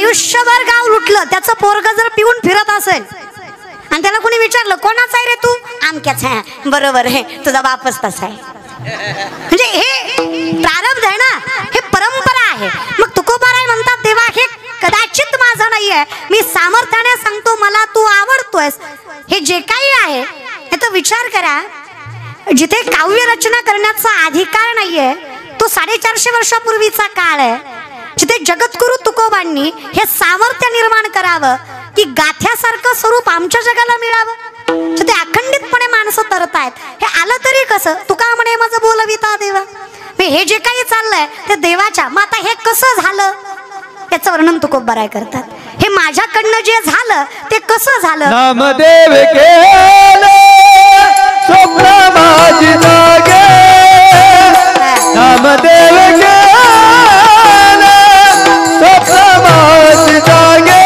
आयुष्यभर गाव लुटलं, त्याचं पोरग जर पिऊन फिरत असेल आणि त्याला कोणी विचारलं कोणाचा आहे रे तू, आमक्याचा आहे, बरोबर आहे, तुझा बापच तसा आहे. म्हणजे हे प्रारब्ध आहे ना, हे परंपरा आहे. मग तुकोबाराय म्हणतात देवा हे कदाचित माझं नाही आहे, मी सामर्थ्याने सांगतो मला तू आवडतोयस. हे जे काही आहे याचा विचार करा. जिथे काव्य रचना करण्याचा अधिकार नाहीये तो 450 वर्षापूर्वीचा काळ आहे. जिथे जगद्गुरु तुकोबांनी हे सामर्थ्य निर्माण करावं की गाथ्यासारखं स्वरूप आमच्या जगाला मिळावं, ते अखंडितपणे माणसं तरतायत. हे आलं तरी कसं, तुका म्हणे माझं बोलविता देवा. हे जे काही चाललंय ते देवाच्या. मग आता हे कसं झालं याचं वर्णन तुकोबाराय करतात. हे माझ्याकडनं जे झालं ते कसं झालं. नामदेव केलं स्वप्न माझी जागे, नामदेव केलं स्वप्न माझी जागे,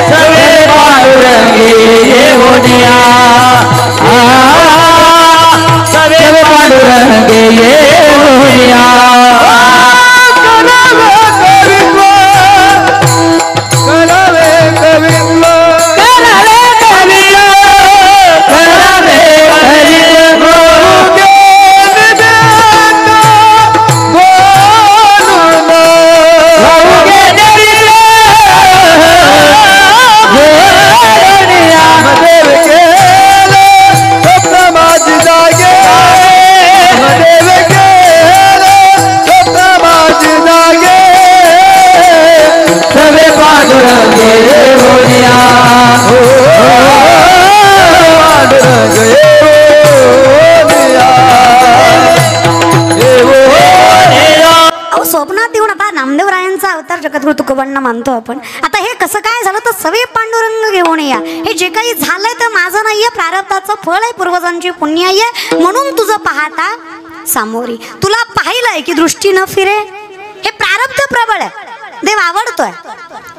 सवे पांडुरंग येऊनिया, सवे पांडुरंग येऊनिया. नामदेव जगद्गुरु तुकोबांना मानतो आपण. आता हे कसं काय झालं तर सवे पांडुरंग घेऊन या. हे जे काही झालंय तर माझं नाहीये, प्रारब्धाचं फळ आहे, पूर्वजांची पुण्य आहे. म्हणून तुझं पाहता सामोरी. तुला पाहिलंय की दृष्टी न फिरे. हे प्रारब्ध प्रबळ आहे, देव आवडतोय.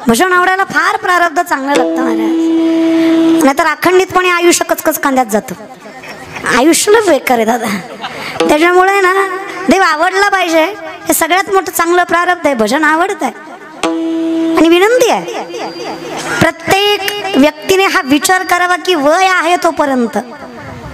भजन आवडायला फार प्रारब्ध चांगलं लागतं महाराज, नाहीतर अखंडितपणे आयुष्य कचकच कांद्यात जातं. आयुष्यला बेकार आहे दादा. त्याच्यामुळे ना देव आवडला पाहिजे. हे सगळ्यात मोठं चांगलं प्रारब्ध आहे. भजन आवडत आहे. आणि विनंती आहे प्रत्येक व्यक्तीने हा विचार करावा की वय आहे तोपर्यंत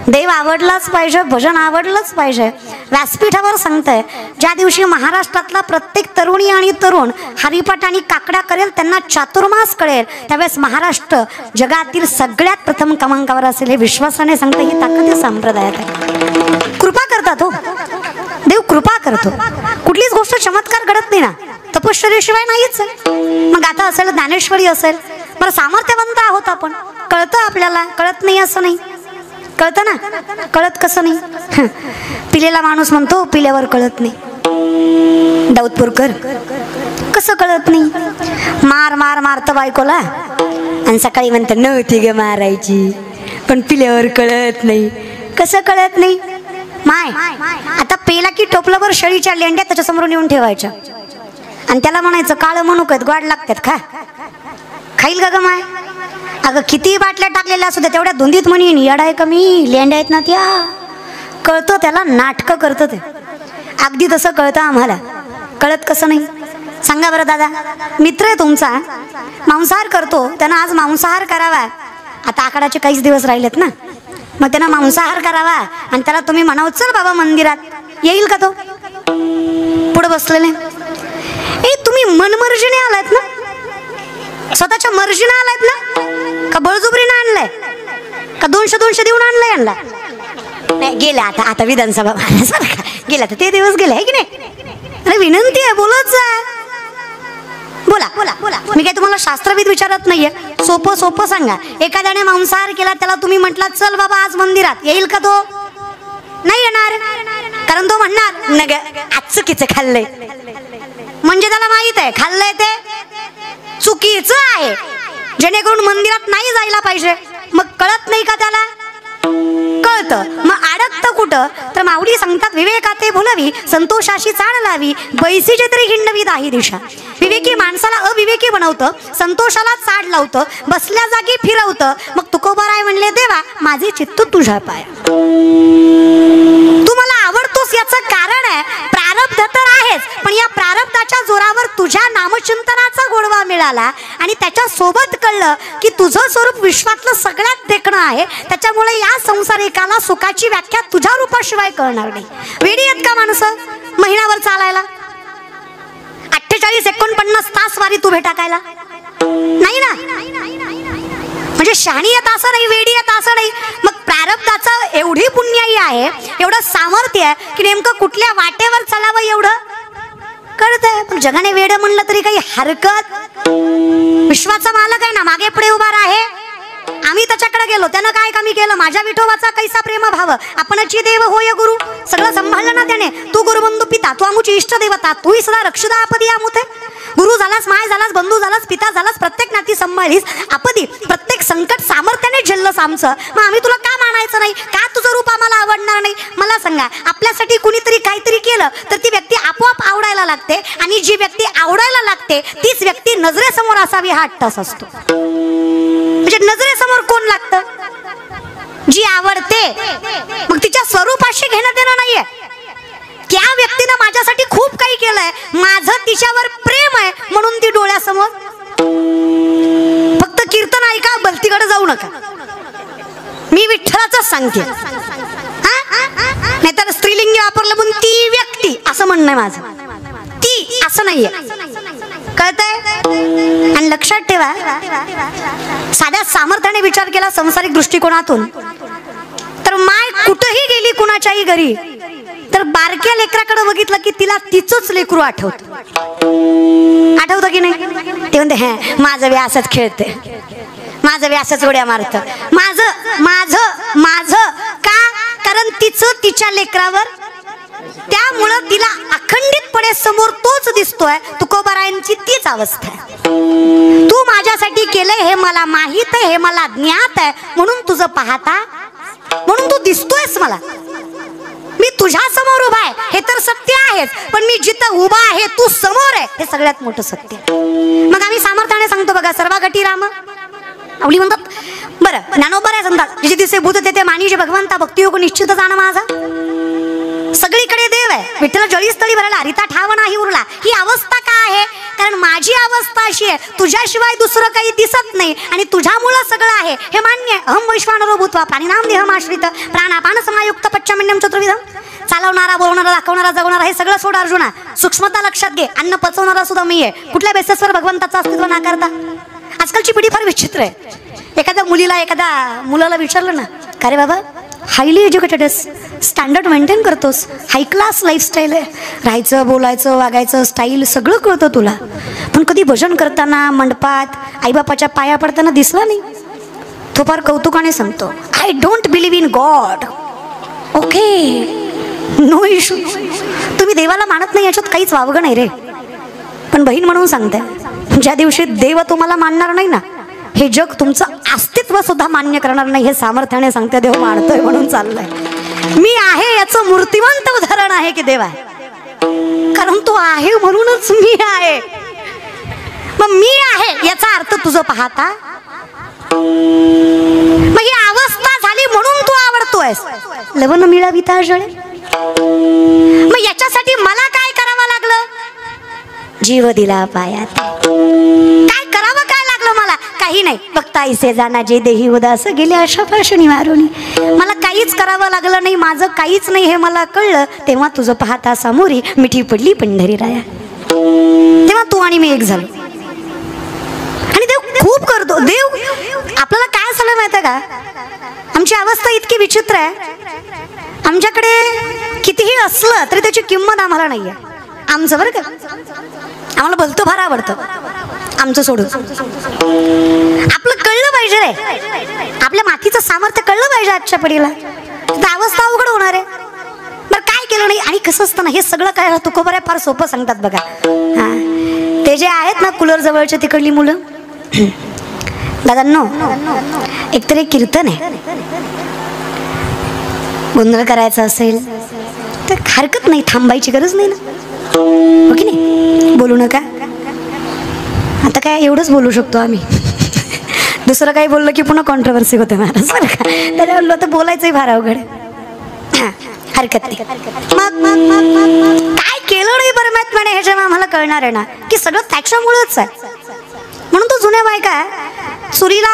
देव आवडलाच पाहिजे, भजन आवडलंच पाहिजे. व्यासपीठावर सांगतंय ज्या दिवशी महाराष्ट्रातला प्रत्येक तरुणी आणि तरुण हरिपाठ आणि काकडा करेल, त्यांना चातुर्मास कळेल, त्यावेळेस महाराष्ट्र जगातील सगळ्यात प्रथम क्रमांकावर असेल. हे विश्वासाने सांगतं. ही ताकद या संप्रदायात आहे. कृपा करतात हो देव, कृपा करतो. कुठलीच गोष्ट चमत्कार घडत नाही ना, तपश्चर्येशिवाय नाहीच आहे. मग आता असेल ज्ञानेश्वरी असेल, बरं सामर्थ्यवंत आहोत आपण, कळतं आपल्याला, कळत नाही असं नाही. कळतं ना, कळत कसं नाही. पिलेला माणूस म्हणतो पिल्यावर कळत नाही. दाऊदपूरकर कसं कळत नाही. मार मार मारतं बायकोला आणि सकाळी म्हणतं नव्हती ग मारायची, पण पिल्यावर कळत नाही. कसं कळत नाही. माय आता पेला की टोपल्यावर शेळीच्या लेंड्या त्याच्यासमोर येऊन ठेवायच्या आणि त्याला म्हणायचं काळं म्हणू काय गोड लागतात खा. खाईल का ग माय. अगं किती बाटल्या टाकलेल्या असू द्या, तेवढ्या धुंदीत म्हणीन येडा आहे कमी, लेंड्या आहेत ना त्या. कळतं त्याला, नाटकं करतं ते. अगदी तसं कळतं आम्हाला. कळत कसं नाही सांगा बरं दादा. मित्र आहे तुमचा, मांसाहार करतो, त्यानं आज मांसाहार करावा. आता आखाडाचे काहीच दिवस राहिलेत ना, मग त्यानं मांसाहार करावा आणि त्याला तुम्ही म्हणावं चल बाबा मंदिरात, येईल का तो. पुढे बसलेले ए तुम्ही मनमर्जीने आलात ना, स्वतःच्या मर्जीने आलात ना, का बळजुबरीने आणलाय, का 200 देऊन आणलाय. आणला नाही गेला. आता विधानसभा गेला तर ते दिवस गेले आहे की नाही. अरे विनंती आहे बोलत जा. बोला बोला बोला. मी काय तुम्हाला शास्त्रविद विचारत नाहीये, सोपं सोपं सांगा. एखाद्याने मांसाहार केला, त्याला तुम्ही म्हटलात चल बाबा आज मंदिरात, येईल का तो. नाही येणार, कारण तो म्हणणार नग आज चुकीचं खाल्लंय. म्हणजे त्याला माहित आहे खाल्लंय ते चुकीचं आहे, जेणेकरून मंदिरात नाही जायला पाहिजे. मग कळत नाही का त्याला. कुठं तर माऊली सांगतात विवेकाते बोलावी संतोषाशी चाळ लावी बैसीचे तरी हिंडवी दाही दिशा. विवेकी माणसाला अविवेकी बनवतं, संतोषाला चाड लावतं, बसल्या जागी फिरवतं. मग तुकोबाराय म्हणले देवा माझे चित्त तुझ्या पाया. तू मला आवडतोस याचं कारण आहे प्रारब्ध तर आहेच, पण या प्रारब्धाच्या जोरावर तुझ्या नामचिंतनाचा गोडवा मिळाला आणि त्याच्या सोबत कळलं की तुझं स्वरूप विश्वातलं सगळ्यात देखणं आहे. त्याच्यामुळे या संसारिकाला सुखाची व्याख्या तुझ्या रूपाशिवाय कळणार नाही. वेडी आहेत का माणसं महिनाभर चालायला? 48-49 तास वारी तू टाकायला नाही ना. म्हणजे शहाणी येत असं नाही, वेडी येत असं नाही. मग प्रारब्धाचं एवढी पुण्याई आहे, एवढं सामर्थ्य आहे की नेमकं कुठल्या वाटेवर चालावं एवढं कळतंय. पण जगाने वेड म्हणलं तरी काही हरकत. विश्वाचा मालक आहे ना, मागे पुढे उभा आहे. आम्ही त्याच्याकडे गेलो, त्यानं काय कमी केलं? माझ्या विठोबाचा कैसा प्रेम भाव आपणची देव होय गुरु. सगळं सांभाळलं ना त्याने. तू गुरुबंधू पिता, तू आमची इष्ट देवता, तूही सदा रक्षदा आपदी आमुते. गुरु झालास, माय झालास, बंधू झालास, पिता झालास, प्रत्येक नाती सांभाळलीस आपदी, प्रत्येक संकट सामर्थ्याने झेललंस आमचं. मग आम्ही तुला का मानायचं नाही? का तुझं रूप आम्हाला आवडणार नाही? मला सांगा, आपल्यासाठी कुणीतरी काहीतरी केलं तर ती व्यक्ती आपोआप आवडायला लागते, आणि जी व्यक्ती आवडायला लागते तीच व्यक्ती नजरेसमोर असावी हा अट्टास असतो. म्हणजे नजरेसमोर कोण लागतं? जी आवडते. मग तिच्या स्वरूपाशी घेणं देणं नाहीये. त्या व्यक्तीनं माझ्यासाठी खूप काही केलंय, माझं तिच्यावर प्रेम आहे म्हणून ती डोळ्यासमोर. फक्त कीर्तन ऐका, बलतीकडे जाऊ नका. मी विठ्ठलाच सांगते, नाहीतर स्त्रीलिंगी वापरलं म्हणून ती व्यक्ती असं म्हणणं आहे माझं. ती असं नाहीये, कळतंय? आणि लक्षात ठेवा, साध्या सामर्थ्याने विचार केला संसारिक दृष्टिकोनातून तर माय कुठेही गेली कुणाच्याही घरी तर बारक्या लेकराकडे बघितलं की तिला तिचंच लेकरू आठवतं. आठवतं की नाही? ते म्हणते हे माझं व्यासच खेळते, माझं व्यासच उड्या मारतं, माझं माझं माझं. का? कारण तिचं तिच्या लेकरावर, त्यामुळं तिला अखंडितपणे समोर तोच दिसतोय. तुकोबारायांची तीच अवस्था आहे. तू माझ्यासाठी केलंय हे मला माहित आहे, हे मला ज्ञात आहे, म्हणून तुझं पाहता, म्हणून तू दिसतोयस मला. मी तुझ्या समोर उभा आहे हे तर सत्य आहेच, पण मी जिथं उभा आहे तू समोर आहे हे सगळ्यात मोठं सत्य. मग आम्ही सामर्थ्याने सांगतो बघा, सर्वागटी राम आवली म्हणतात. बरं, ज्ञानोबा आहे सांगतात, जिथे दिसे भूत तेथे मानिजे भगवंता, भक्तियोग निश्चित जाण माझा. सगळीकडे देव आहे, विठ्ठल जळीस्थळी भरला, हरिता ठाव नाही उरला. ही अवस्था का आहे? कारण माझी अवस्था अशी आहे, तुझ्याशिवाय दुसरं काही दिसत नाही आणि तुझ्यामुळं सगळं आहे हे मान्य आहे. अहम वैश्वानरो भूत्वा प्राणिनाम देहमाश्रित प्राणापान समायुक्त पच्चमन्यम चतुर्विधम. चालवणारा, बोलणारा, दाखवणारा, जगवणारा हे सगळं सोड अर्जुना. सूक्ष्मता लक्षात घे. अन्न पचवणारा सुद्धा मी आहे. कुठल्या बेसिसवर भगवंताचं अस्तित्व नाकारता? आजकालची पिढी फार विचित्र आहे. एखाद्या मुलीला, एखाद्या मुलाला विचारलं ना, का रे बाबा हायली एज्युकेटेड आहेस, स्टँडर्ड मेंटेन करतोस, हाय क्लास लाईफस्टाईल आहे, राहायचं, बोलायचं, वागायचं स्टाईल सगळं कळतं तुला, पण कधी भजन करताना मंडपात आईबापाच्या पाया पडताना दिसला नाही. तो फार कौतुकाने सांगतो, I don't believe in God. Okay, no issue. तुम्ही देवाला मानत नाही याच्यात काहीच वावगं नाही रे. पण बहीण म्हणून सांगते, ज्या दिवशी देव तुम्हाला मानणार नाही ना, हे जग तुमचं अस्तित्व सुद्धा मान्य करणार नाही. हे सामर्थ्याने सांगते, देव मानतोय म्हणून चाललंय. मी आहे याचं मूर्तिमंत उदाहरण आहे की देव आहे, कारण तो आहे म्हणूनच मी आहे. मग मी आहे याचा अर्थ तुझं पाहता, मग ही अवस्था झाली म्हणून तू आवडतोयस. लवण मिळावी ताजळे. मग याच्यासाठी मला काय करावं लागलं? जीव दिला पायात. काय करावं, काय लागलं मला? काही नाही. बघता इसे जाना जे देही उदास गेले अशा पाशणी मारुनी. मला काहीच करावं लागलं नाही, माझं काहीच नाही हे मला कळलं. तेव्हा तुझं पाहता सामोरी मिठी पडली पंढरी राया. तेव्हा तू आणि मी एक झालो. आणि देव खूप करतो. देव आपल्याला काय झालं माहिती आहे का? आमची अवस्था इतकी विचित्र आहे, आमच्याकडे कितीही असलं तरी त्याची किंमत आम्हाला नाही आहे. आमचं बरं का, आम्हाला बोलतो फार आवडतं, आमचं सोडून. आपलं कळलं पाहिजे रे, आपल्या मातीचं सामर्थ्य कळलं पाहिजे आजच्या पिढीला. तर अवस्था अवघड होणार आहे. बरं काय केलं नाही. आणि कसं असतं ना, हे सगळं काय तुकोबाराय फार सोपं सांगतात बघा. हा, ते जे आहेत ना कुलर जवळच्या तिकडली मुलं, दादांनो, एकतर एक कीर्तन आहे, गोंधळ करायचा असेल तर हरकत नाही, थांबायची गरज नाही ना, हो की नाही? बोलू नका. आता काय एवढंच बोलू शकतो आम्ही. दुसरं काही बोललं की पुन्हा कॉन्ट्रोवर्सी होते महाराज बरं का. त्याला बोललो तर बोलायचंही फार अवघड. हां, हरकत नाही. मग काय केलं नाही परमात्म्याने हे जेव्हा आम्हाला कळणार आहे ना की सगळं त्याच्यामुळेच आहे. म्हणून तो जुन्या बायका सुरीला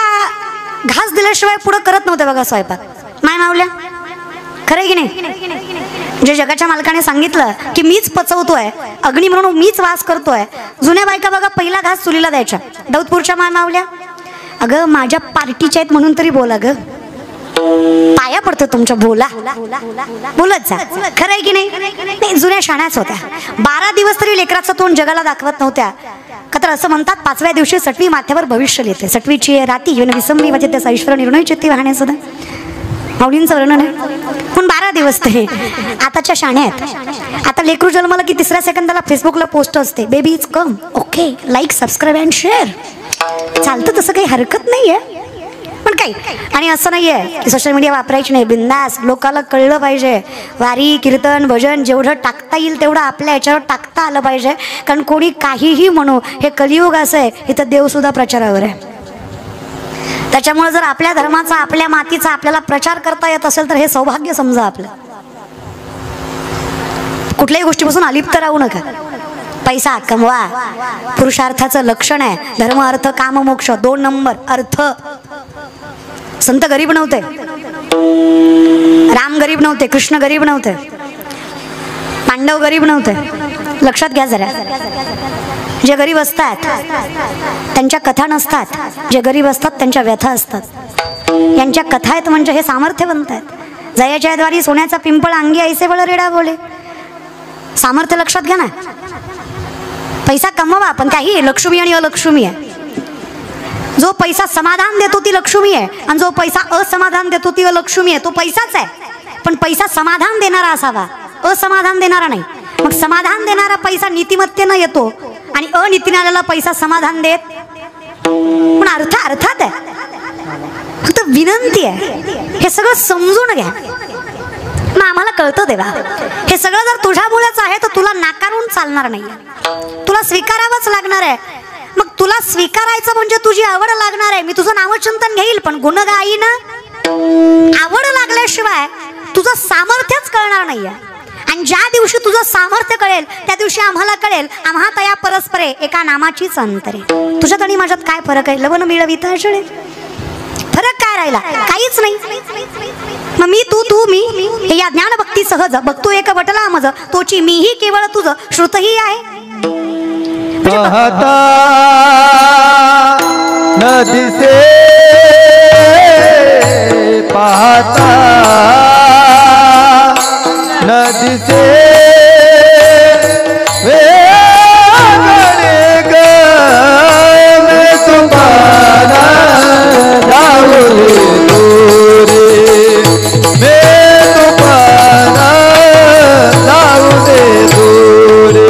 घास दिल्याशिवाय पुढं करत नव्हते बघा स्वयंपाक. माय मावल्या, खरं की नाही? जे जगाच्या मालकाने सांगितलं की मीच पचवतोय, अग्नी म्हणून मीच वास करतोय, जुन्या बायका बघा पहिला घास चुलीला द्यायच्या. दौदपूरच्या माय मावल्या, अगं माझ्या पार्टीच्या आहेत म्हणून तरी बोला ग, पाया पडतो तुमच्या, बोला बोलत जा. खरं आहे की नाही? जुन्या शाण्याच होत्या. 12 दिवस तरी लेकराचं तोंड जगाला दाखवत नव्हत्या. का तर असं म्हणतात 5व्या दिवशी सटवी माथ्यावर भविष्य येते. सटवीची राती येऊन विसंबी वाजे त्याचा ईश्वर निर्णय चित्ती वाहणे सुद्धा माऊलींचं वर्णन आहे. पण 12 दिवस ते आताच्या शाण्या आहेत. आता लेकरू जन्माला की 3ऱ्या सेकंदाला फेसबुकला पोस्ट असते, baby is come, okay, like, subscribe and share. चालतं, तसं काही हरकत नाही आहे. पण काही आणि असं नाही आहे की सोशल मीडिया वापरायची नाही, बिंदास. लोकाला कळलं पाहिजे, वारी, कीर्तन, भजन जेवढं टाकता येईल तेवढं आपल्या याच्यावर टाकता आलं पाहिजे. कारण कोणी काहीही म्हणू, हे कलियुग असं आहे, इथं देवसुद्धा प्रचारावर आहे. त्याच्यामुळे जर आपल्या धर्माचा, आपल्या मातीचा आपल्याला प्रचार करता येत असेल तर हे सौभाग्य समजा आपलं. कुठल्याही गोष्टीपासून अलिप्त राहू नका. पैसा कमवा, पुरुषार्थाचं लक्षण आहे. धर्म, अर्थ, काम, मोक्ष 2 नंबर अर्थ. संत गरीब नव्हते, राम गरीब नव्हते, कृष्ण गरीब नव्हते, पांडव गरीब नव्हते. लक्षात घ्या जरा. जे गरीब असतात त्यांच्या कथा नसतात, जे गरीब असतात त्यांच्या व्यथा असतात. यांच्या कथा आहेत म्हणजे हे सामर्थ्यवंत आहेत. जयाच्या द्वारी सोन्याचा पिंपळ अंगी ऐसे बळ रेडा बोले. सामर्थ्य लक्षात घ्या ना. पैसा कमवा, पण काही लक्ष्मी आणि अलक्ष्मी आहे. जो पैसा समाधान देतो ती लक्ष्मी आहे, आणि जो पैसा असमाधान देतो ती अलक्ष्मी आहे. तो पैसाच आहे, पण पैसा समाधान देणारा असावा, असमाधान देणारा नाही. मग समाधान देणारा पैसा नीतिमत्तेनं येतो आणि अनीतीने आलेला पैसा समाधान देत. पण अर्थात आहे. फक्त विनंती आहे, हे सगळं समजून घ्या. मग आम्हाला कळतं देवा, हे सगळं जर तुझ्यामुळेच आहे तर तुला नाकारून चालणार नाही, तुला स्वीकारावंच लागणार आहे. मग तुला स्वीकारायचं म्हणजे तुझी आवड लागणार आहे. मी तुझं नामचिंतन घेईल, पण गुण गाईन. आवड लागल्याशिवाय तुझं सामर्थ्यच कळणार नाहीये. आणि ज्या दिवशी तुझं सामर्थ्य कळेल त्या दिवशी आम्हाला कळेल आम्हा तया परस्परे एका नामाचीच अंतरे. तुझ्यात आणि माझ्यात काय फरक आहे? लवण मिळविता अशळे. फरक काय राहिला? काहीच नाही. मग मी तू मी हे या ज्ञान भक्ती सहज बघतो एक वटला मज तोची मीही केवळ तुझं श्रुतही आहे. पाहता न दिसे, पाहता न दिसे वेगळे ग मैं तुम्हारा जाऊले दूरे, मैं तुम्हारा जाऊले दूरे,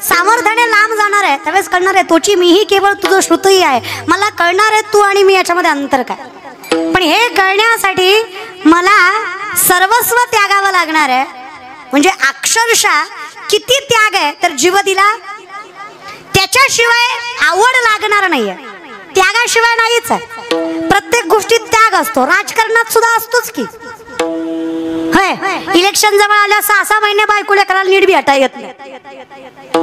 सामर्थ्याने लांब जाणार आहे त्यावेळेस कळणार आहे तोची मीही केवळ तुझं श्रुतही आहे. मला कळणार आहे तू आणि मी याच्यामध्ये अंतर काय. पण हे कळण्यासाठी मला सर्वस्व त्यागावं लागणार आहे. म्हणजे अक्षरशः किती त्याग आहे तर जीव दिला. त्याच्याशिवाय आवड लागणार नाहीये, त्यागाशिवाय नाहीच आहे. प्रत्येक गोष्टीत त्याग असतो, राजकारणात सुद्धा असतोच की. होय, इलेक्शन जवळ आल्या 6-6 महिने बायकोला करायला नीट बी हटा येत नाही.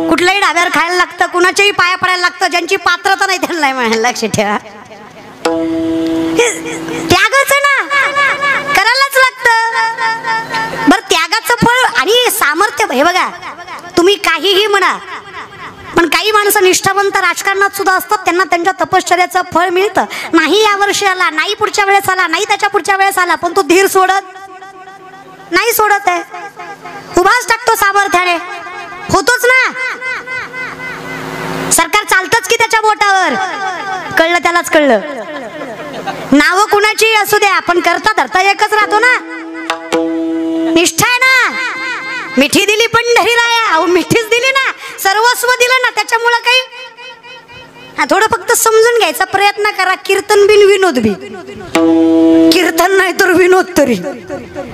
कुठल्याही डाब्यावर खायला लागतं, कुणाच्याही पाया पडायला लागतं. ज्यांची पात्रता नाही त्यांना नाही म्हणायला. लक्ष ठेवा, त्यागच आहे ना, करायलाच लागतं. बरं त्यागाचं हे बघा, तुम्ही काहीही म्हणा, पण काही माणसं निष्ठावंत राजकारणात सुद्धा असतात, त्यांना त्यांच्या तपश्चर्याचं फळ मिळतं. नाही या वर्षी आला, नाही पुढच्या वेळेस आला, नाही त्याच्या पुढच्या वेळेस आला, पण तो धीर नाही सोडत आहे, उभाच टाकतो सामर्थ्याने. होतोच ना, सरकार चालतच की त्याच्या बोटावर. कळलं त्यालाच कळलं. नाव कुणाची असू द्या, पण करता धरता एकच राहतो ना. निष्ठा आहे ना. मिठी दिली पंढरीराया, अहो मिठीच दिली ना, सर्वस्व दिलं ना. त्याच्यामुळं काही थोडं फक्त समजून घ्यायचा प्रयत्न करा. कीर्तन बिन विनोद बी, कीर्तन नाही तर विनोद तरी.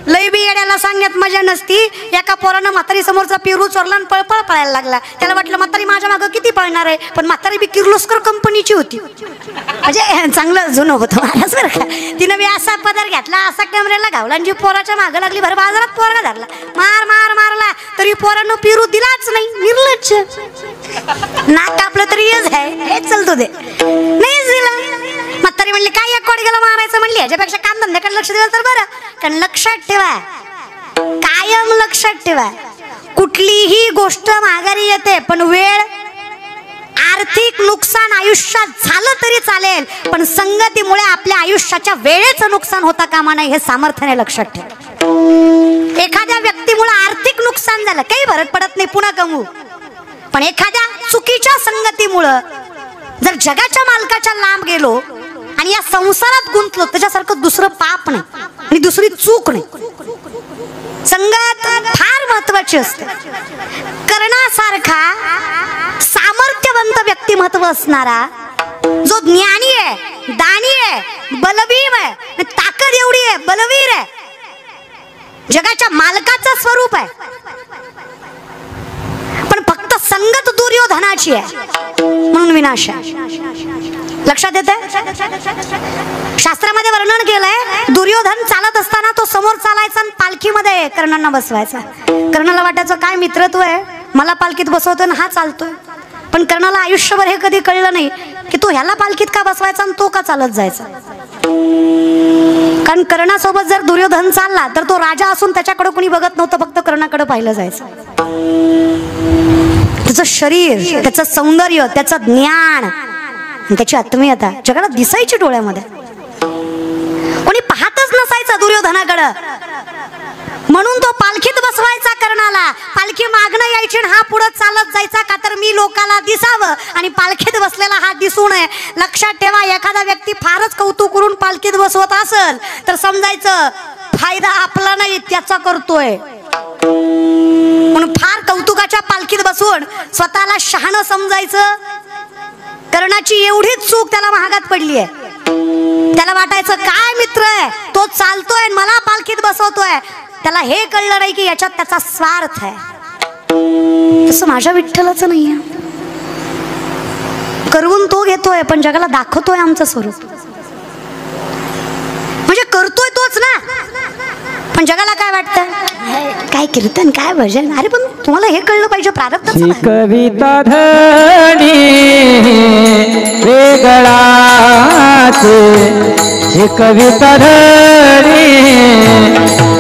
लय बी येड्याला सांगण्यात मजा नसती. एका पोरानं म्हातारी समोरचा पेरू चोरला आणि पळपळ पळायला लागला. त्याला वाटलं म्हातारी माझ्या मागं किती पळणार आहे, पण म्हातारी बी किर्लोस्कर कंपनीची होती, म्हणजे चांगलं जुनं होतं महाराज बरं का. तिनं बी असा पदर घेतला, असा कॅमेऱ्याला घावला, आणि जी पोराच्या मागं लागली भर बाजारात पोरगा धरला, मारला तरी पोरानं पेरू दिलाच नाही. निर्लज्ज. नाक कापलं तरी येच आहे, हेच चालतो ते, नाहीच दिला. म्हातारी म्हणली काय एक कोडग्याला मारायचं, म्हणली ह्याच्यापेक्षा काम धंद्याकडे लक्ष दिलं तर बरं. कारण लक्षात ठेवा, कायम लक्षात ठेवा, कुठलीही गोष्ट माघारी येते, पण वेळ, आर्थिक नुकसान आयुष्यात झालं तरी चालेल, पण संगतीमुळे आपल्या आयुष्याच्या वेळेचं नुकसान होता कामा नये, हे सामर्थ्याने लक्षात ठेवा. एखाद्या व्यक्तीमुळे आर्थिक नुकसान झालं, काही फरक पडत नाही, पुन्हा कमवू. पण एखाद्या चुकीच्या संगतीमुळं जर जगाच्या मालकाच्या लांब गेलो आणि या संसारात गुंतलो, त्याच्यासारखं दुसरं पाप नाही आणि दुसरी चूक नाही. संगत फार महत्वाची असते. कर्णासारखा सामर्थ्यवंत व्यक्तिमत्व असणारा, जो ज्ञानी आहे, दानी आहे, बलवीर आहे, ताकद एवढी आहे, बलवीर आहे, जगाच्या मालकाचं स्वरूप आहे, पण फक्त संगत दुर्योधनाची आहे म्हणून विनाश आहे. लक्षात येते? शास्त्रामध्ये वर्णन केलंय, दुर्योधन चालत असताना तो समोर चालायचा आणि पालखीमध्ये कर्णांना बसवायचा. कर्णाला वाटायचं काय मित्रत्व आहे, मला पालखीत बसवतोय आणि हा चालतोय. पण कर्णाला आयुष्यभर हे कधी कळलं नाही की तो ह्याला पालखीत का बसवायचा आणि तो का चालत जायचा. कारण कर्णासोबत जर दुर्योधन चालला तर तो राजा असून त्याच्याकडे कोणी बघत नव्हतं, फक्त कर्णाकडे पाहिलं जायचं. त्याचं शरीर, त्याचं सौंदर्य, त्याचं ज्ञान, त्याची आत्मीयता जगाला दिसायची डोळ्यामध्ये. कोणी पाहतच नसायचं दुर्योधनाकडं, म्हणून तो पालखीत बसवायचा कर्णाला. पालखी मागणं यायची आणि हा पुढे चालत जायचा, का तर मी लोकाला दिसावं आणि पालखीत बसलेला हा दिसू नये. लक्षात ठेवा, एखादा व्यक्ती फारच कौतुक करून पालखीत बसवत असेल तर समजायचं फायदा आपला नाही, त्याचा करतोय. म्हणून फार कौतुकाच्या पालखीत बसून स्वतःला शहाणं समजायचं. कर्णाची एवढीच चूक त्याला महागात पडली आहे. त्याला वाटायचं काय मित्र आहे, तो चालतोय मला पालखीत बसवतोय. त्याला हे कळलं नाही की याच्यात त्याचा स्वार्थ आहे. तसं माझ्या विठ्ठलाचं नाहीये. करवून तो घेतोय, पण जगाला दाखवतोय आमचं स्वरूप. म्हणजे करतोय तोच ना, पण जगाला काय वाटतं, काय कीर्तन, काय भजन. अरे पण तुम्हाला हे कळलं पाहिजे प्रारब्धाचं. कविता धनी वेगळाचे, ही कविता धनी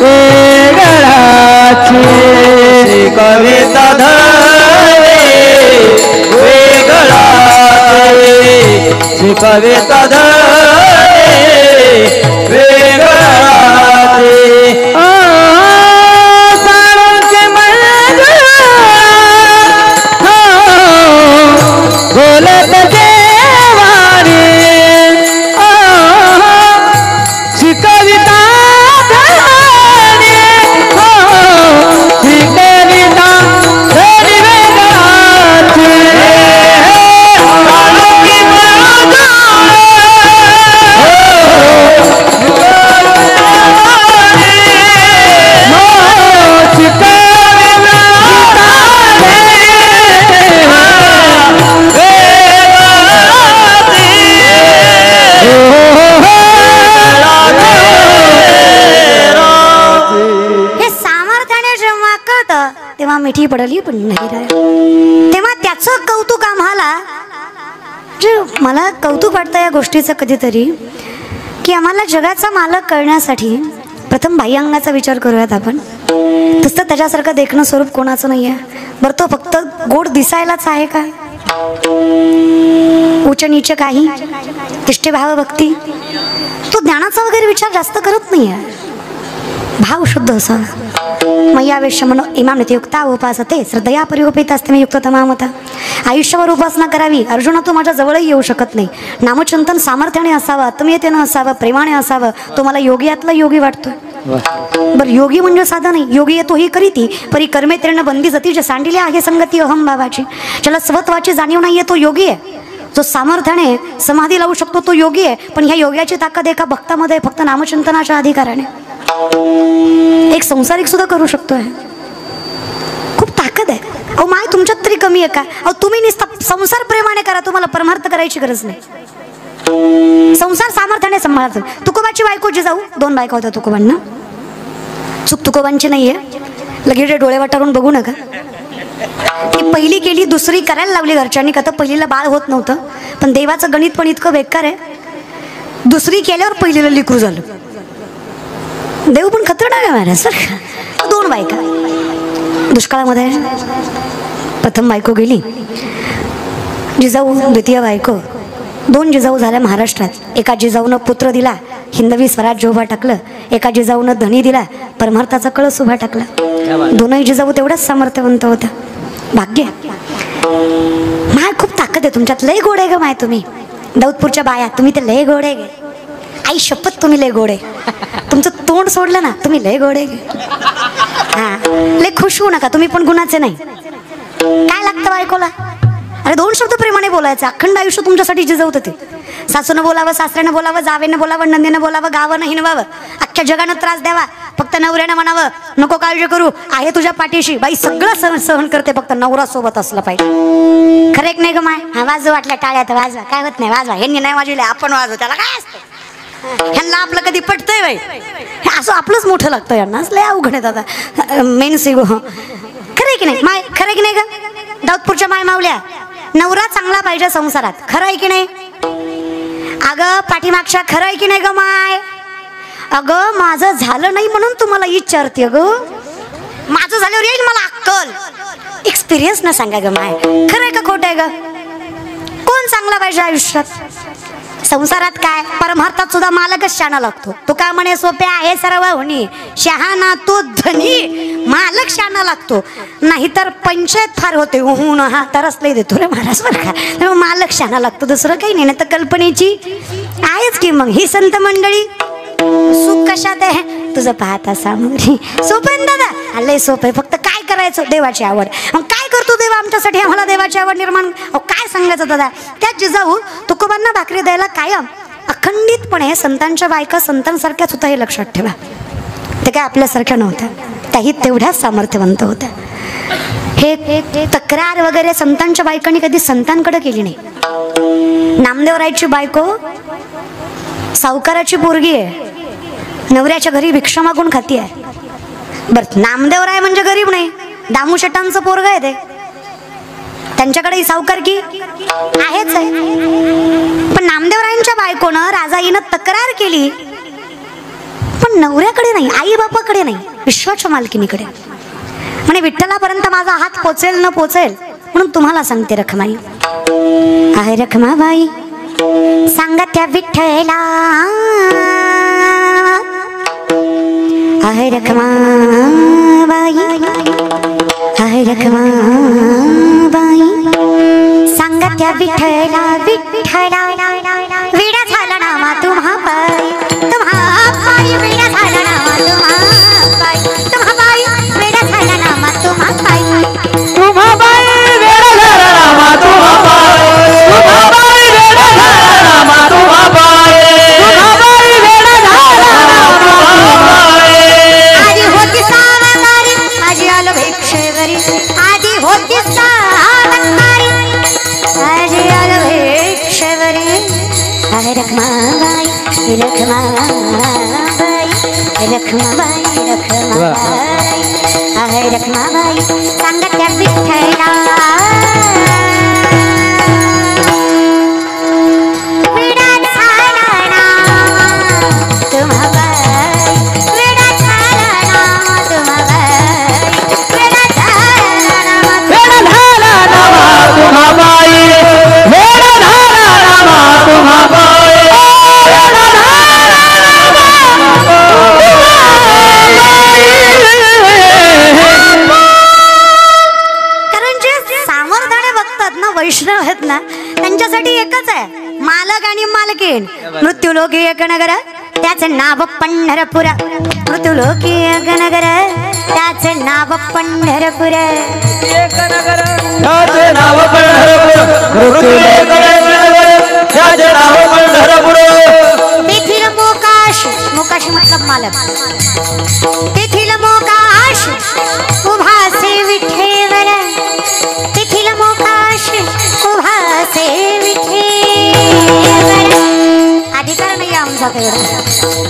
वेगळाचे, कविता धनी वेगळाचे, कविता धनी वेगळाचे. बोलत देवाने श्री कविता धनी, श्री कविता धनी वेगळाचे. तेव्हा मिठी पडली पण नाही, तेव्हा त्याचं कौतुक आम्हाला, मला कौतुक वाटतं या गोष्टीचं कधीतरी, की आम्हाला जगाचा मालक कळण्यासाठी प्रथम बाह्यांगाचा विचार करूयात आपण. तसं त्याच्यासारखं देखणं स्वरूप कोणाचं नाही आहे. बरं तो फक्त गोड दिसायलाच आहे का? उच्च नीच काही तिष्ठेभाव भक्ती, तो ज्ञानाचा वगैरे विचार जास्त करत नाही आहे. भाव शुद्ध असा मय्यावेश म्हणून इमाम नित्ययुक्ता उपासते श्रद्धया परिवपित असते मी युक्त तमामता. आयुष्यावर उपासना करावी. अर्जुना तू माझ्या जवळही येऊ शकत नाही. नामचिंतन सामर्थ्याने असावं, आत्मीयतेनं असावं, प्रेमाने असावं. तो मला योगियातला योगी वाटतोय. बर योगी म्हणजे साधा नाही. योगी येतो ही करीती परी कर्मे तेरणं बंदी जती जे सांडिले आहे संगती अहम भावाची. ज्याला स्वत्वाची जाणीव नाही आहे तो योगी आहे. जो सामर्थ्याने समाधी लावू शकतो तो योगी आहे. पण ह्या योग्याची ताकद एका भक्तामध्ये फक्त नामचिंतनाच्या अधिकाराने. एक संसारिक सुद्धा करू शकतोय. खूप ताकद आहे. अहो माय तुमच्यात तरी कमी आहे का? अहो तुम्ही नुसता संसार प्रेमाने करा, तुम्हाला परमार्थ करायची गरज नाही. संसार सामर्थ्याने सांभाळतो. तुकोबाची बायको जिजाऊ, 2 बायका होत्या तुकोबांना. चूक तुकोबांची नाहीये, लगेच डोळे वाटारून बघू नका. ती पहिली केली, दुसरी करायला लावली घरच्यांनी, का तर पहिलीला बाळ होत नव्हतं. पण देवाचं गणित पण इतकं बेकार आहे, दुसरी केल्यावर पहिलीला लिकरू झालं. देव पण खतरनाक आहे महाराज सर. 2 बायका दुष्काळामध्ये. प्रथम बायको गेली जिजाऊ, द्वितीय बायको. 2 जिजाऊ झाल्या महाराष्ट्रात. एका जिजाऊनं पुत्र दिला, हिंदवी स्वराज्य उभा टाकलं. एका जिजाऊनं धनी दिला, परमार्थाचा कळस उभा टाकला. 2ही जिजाऊ तेवढ्याच सामर्थ्यवंत होत्या. भाग्य माय, खूप ताकद आहे तुमच्यात. लय गोड आहे ग माय तुम्ही. दाऊदपूरच्या बाया तुम्ही ते लय गोड आहे. आई शपथ तुम्ही लय गोड आहे. तुमचं तोंड सोडलं ना तुम्ही लय गोड आहे. हा लय खुश होऊ नका, तुम्ही पण गुणाचे नाही. काय लागतं बायकोला? अरे 2 शब्द प्रेमाने बोलायचं. अखंड आयुष्य तुमच्यासाठी जिजवतं ते. सासूनं बोलावं, सासऱ्यानं बोलावं, जावेनं बोलावं, नंदीनं बोलावं, गावानं हिनवावं, अख्ख्या जगानं त्रास द्यावा, फक्त नवऱ्यानं म्हणावं नको काळजी करू, आहे तुझ्या पाठीशी. बाई सगळं सहन करते, फक्त नवरा सोबत असला पाहिजे. खरं एक नाही ग माय? हा वाजव वाटल्या टाळ्यात वाजवा, काय होत नाही, वाजवा. ह्यांनी नाही वाजवले आपण वाजव, त्याला काय असतं? ह्यांना आपलं कधी पटतंय बाई? असं आपलंच मोठं लागतं यांना. लय अवघड आहे दादा मेन सिगो. खरं की नाही माय? खरं की नाही ग दाऊदपूरच्या माय मावल्या? नवरा चांगला पाहिजे संसारात, खरं आहे की नाही? अगं पाठीमागच्या खरं आहे की नाही ग माय? अगं माझं झालं नाही म्हणून तुम्हाला विचारते ग. माझं झाल्यावर येईल मला अक्कल. एक्सपिरियन्स न सांगा ग माय. खरं आहे का खोटं आहे ग? कोण चांगला पाहिजे आयुष्यात? संसारात काय परमार्थात सुद्धा मालकच शहाणा लागतो. तो का म्हणे सोपे आहे सर्व होणी, शहाणा तो धनी. मालक शहाणा लागतो, नाहीतर पंचायत फार होते. होऊन हा तरच लई देतो रे महाराज बरं का. मालक शहाणा लागतो, दुसरं काही नाही. तर कल्पनेची आहेच की मग ही संत मंडळी. सुख कशात आहे तुझं पाहता सामोरी. सोपं दादा, लय सोपं आहे. फक्त काय करायचं? देवाची आवड. मग काय करतो देव आमच्यासाठी? आम्हाला देवाची आवड निर्माण. काय सांगायचं दादा? त्या जिजाऊ तुकोबांना भाकरी द्यायला कायम अखंडितपणे संतांच्या बायका संतांसारख्याच होत्या, हे लक्षात ठेवा. ते काय आपल्यासारख्या नव्हत्या, त्याही तेवढ्याच सामर्थ्यवंत होत्या. हे तक्रार वगैरे संतांच्या बायकांनी कधी संतांकडे केली नाही. नामदेवरायची बायको सावकाराची पोरगी आहे, नवऱ्याच्या घरी भिक्षा मागून खाती आहे. बरं नामदेवराय म्हणजे गरीब नाही, दामू शेटांचं पोरग आहे ते. त्यांच्याकडे सावकारकी आहेच आहे. पण नामदेवरायांच्या बायकोनं राजाईनं तक्रार केली, पण नवऱ्याकडे नाही, आई बापाकडे नाही, विश्वाच्या मालकीनीकडे. म्हणे विठ्ठलापर्यंत माझा हात पोचेल न पोचेल म्हणून तुम्हाला सांगते रखमाई. आहे रखमाबाई सांगा त्या विठ्ठला. आहे रखमाबाई, आहे रखमाबाई सांगा त्या विठ्ठला. विठ्ठला विडा झाला नामा तुम्हा पाय, तुम्हा पाय विडा झाला नामा तुम्हा पाय, तुम्हा पाय विडा झाला नामा तुम्हा पाय, तुम्हा बाई वेडा झाला रामा तुम्हा बाई, तुम्हा बाई वेडा झाला रामा तुम्हा बाई, तुम्हा बाई वेडा झाला रामा तुम्हा बाई. आधी होती सावकारी माझी आलो भिक्षेवरी, आधी होती सावकारी माझी आलो भिक्षेवरी. आहे रखमाबाई, रखमाबाई, रखमाबाई, रखमाबाई, आहे रखमाबाई सांगा त्या विठ्ठला. विडा झाला नामा तुम्हा बाई, विडा आणखीन मृत्यूलोकी एक नगर त्याचे नाव पंढरपूर मृत्यूलोकी एक नगर त्याचे नाव पंढरपूर एक नगर त्याचे नाव पंढरपूर मृत्यूलोकी एक नगर त्याचे नाव पंढरपूर तेथील मोकाश मोकाश मतलब मालक तेथील मोकाश उभासे विठेवर तेथील मोकाश उभासे विठेवर अधिकार नाही आमचा तेवढा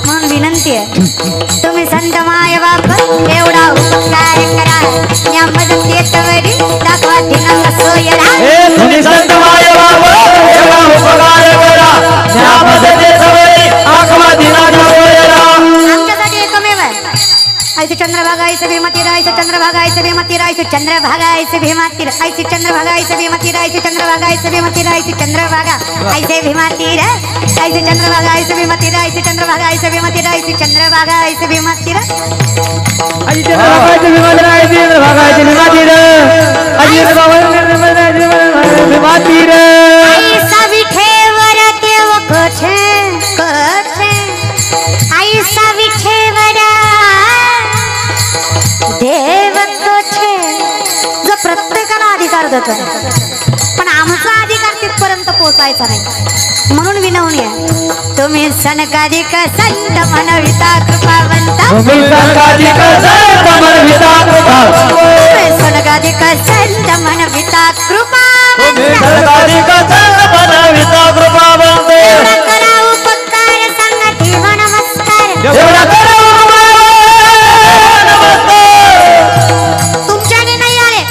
म्हणून विनंती आहे तुम्ही संत माय बाप एवढा उपकार करा या मदतीवरी दाखवा दिनांक सोयरा तुम्ही संत माय बाप एवढा उपकार करा या मदतीवरी दाखवा दिनांक सोयरा आमच्यासाठी एकमेव आहे ऐसे चंद्रभागा ऐसे भीमातीर ऐसे चंद्रभागा ऐसे भीमातीर ऐसे चंद्रभागा ऐसे भीमातीर ऐसे चंद्रभागा ऐसे भीमातीर ऐसे चंद्रभागा ऐसे भीमातीर ऐसे चंद्रभागा ऐसे भीमातीर ऐसे चंद्रभागा ऐसे भीमातीर ऐसे चंद्रभागा ऐसे भीमातीर ऐसे चंद्रभागा ऐसे भीमातीर ऐसे चंद्रभागा ऐसे भीमातीर ऐसे भीमातीर ऐसा विठेवर देव कोठे कोठे ऐसा विठेवर देव कोठे जो प्रत्येकाला अधिकार देतो पण आमचा अधिकार तिथपर्यंत पोहोचायचा नाही म्हणून विनवणी आहे तुम्ही सनकाधिक संत मनविता कृपावंत तुम्ही सनकाधिक संत मनविता कृपावंत सनकाधिक संत मनविता कृपावंत सनकाधिक संत मनविता कृपावंत एवढा करा उपकार सांगा ठेवा नमस्कार एवढा करा तुमच्याने नाही आले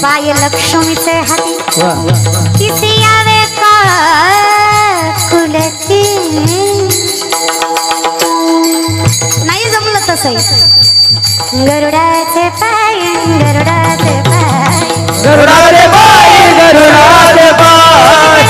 बाय लक्ष्मीचे हाती किसी यावे का कुलती नाही जमलं तसंही गरुडाचे पाय गरुडाचे पाय गरुडाचे पाय गरुडाचे पाय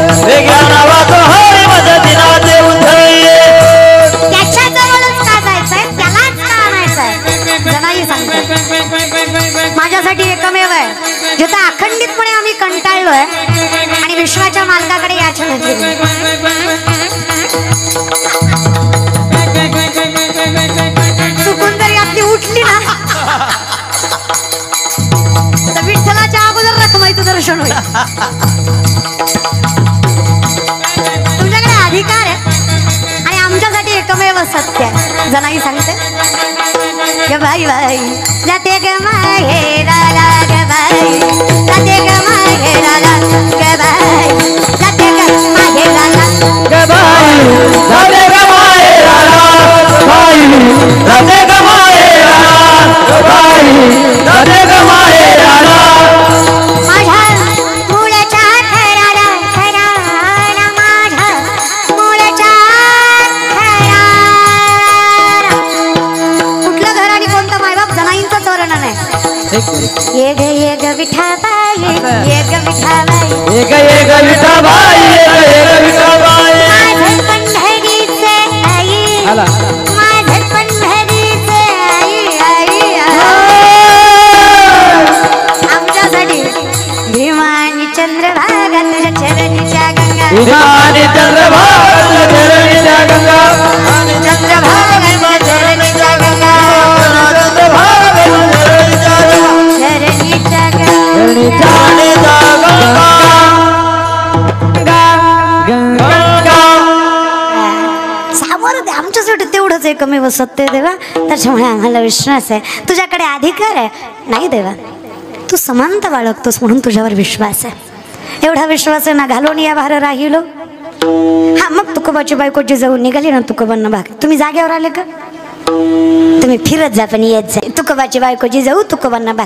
हरी मदतीनाचे उद्धरी त्याच्या जवळच का जायचंय त्यालाच का आणायचंय जनाई सांगते माझ्यासाठी एकमेव आहे जिथं अखंडितपणे आम्ही कंटाळलोय आणि विश्वाच्या मालकाकडे याचना केली चुकून जरी आपली उठली ना तर विठ्ठलाच्या अगोदर रखमाईचं दर्शन होईल तुमच्याकडे अधिकार आहे आणि आमच्यासाठी एकमेव सत्य आहे जनाई सांगते ग बाई बाई जाते ग माहेराला ग बाई जाते ग माहेराला ग बाई जाते ग माहेराला ग बाई जाते ग माहेराला बाई जाते ग माहेराला बाई जाते ग माहेराला माझ्या मुलाच्या घराला घराला माझ्या मुलाच्या घराला कुठलं घर आणि कोणतं मायबाप जनाईंचं चरण नाही ये ग विठाबाई ये ग विठाबाई एक एक विठाबाई एक विठाबाई माझं पंढरीचे आई माझं पंढरीचे आई आई आमच्यासाठी भीमानी चंद्रभागा तुझ्या चरणीच्या गंगा भीमानी चंद्रभागा तुझ्या चरणीच्या गंगा चंद्रभागा तुझ्या चरणीच्या गंगा चरणीच्या सामोरं आमच्यासाठी तेवढंच एकमेव सत्य देवा त्याच्यामुळे आम्हाला विश्वास आहे तुझ्याकडे अधिकार आहे नाही देवा तू समानता बाळगतोस म्हणून तुझ्यावर विश्वास आहे एवढा विश्वास आहे ना घालून या भार राहिलो हा मग तुकोबाची बायकोची जाऊन निघाली ना तुकोबांना भाग तुम्ही जागेवर आले का तुम्ही फिरत जा पण येत जा तुकोबाची बायकोची जाऊ तुकोबांना भाग